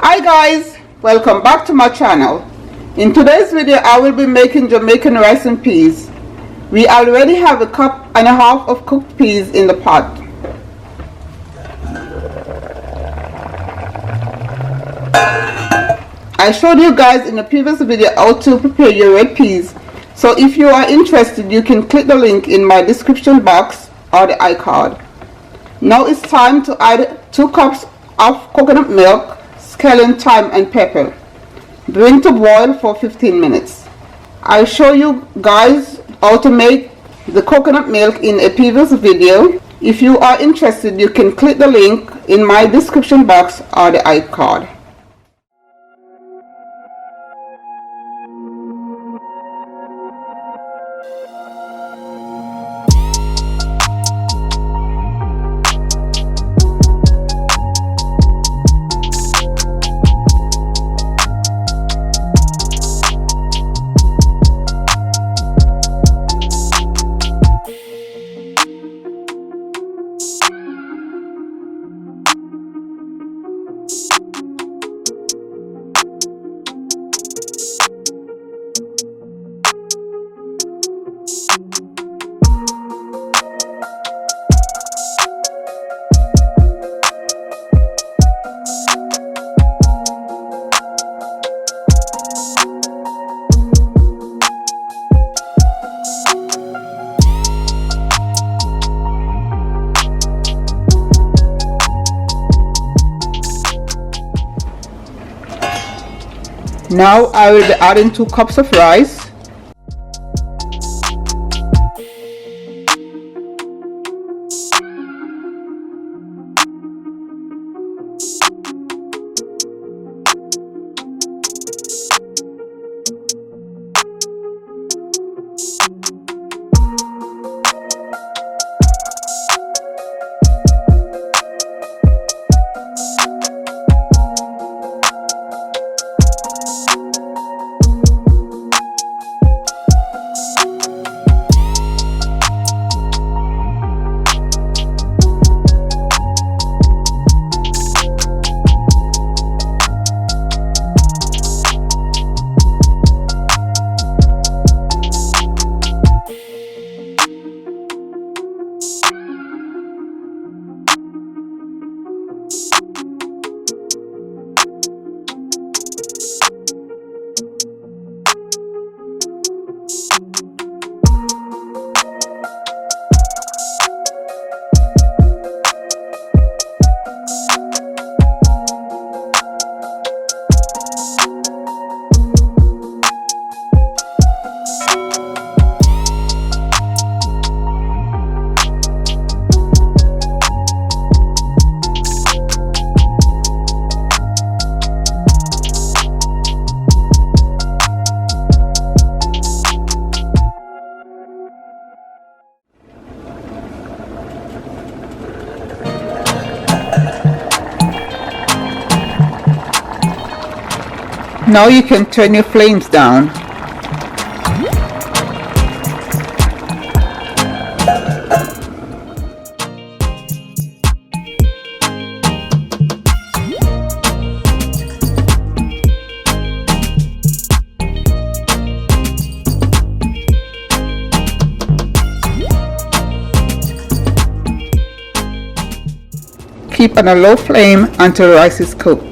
Hi guys, welcome back to my channel. In today's video I will be making Jamaican rice and peas. We already have 1.5 cups of cooked peas in the pot. I showed you guys in the previous video how to prepare your red peas, so if you are interested you can click the link in my description box or the iCard. Now it's time to add 2 cups of coconut milk, scallion, thyme and pepper. Bring to boil for 15 minutes. I'll show you guys how to make the coconut milk in a previous video. If you are interested you can click the link in my description box or the iCard. Now I will be adding 2 cups of rice. Now you can turn your flames down. Keep on a low flame until rice is cooked.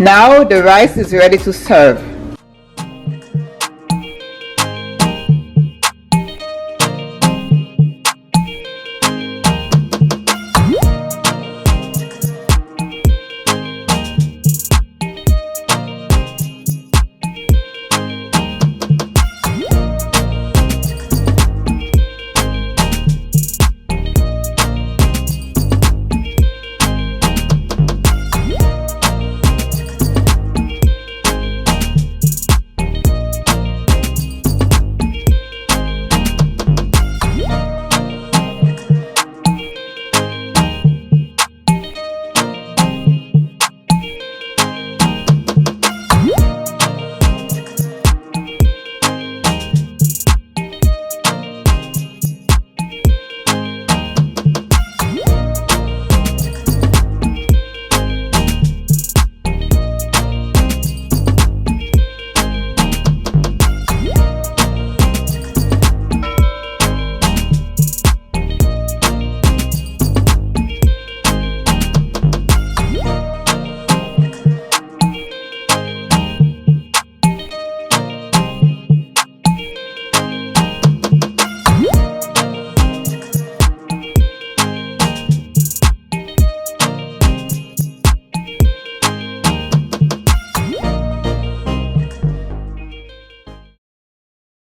Now the rice is ready to serve.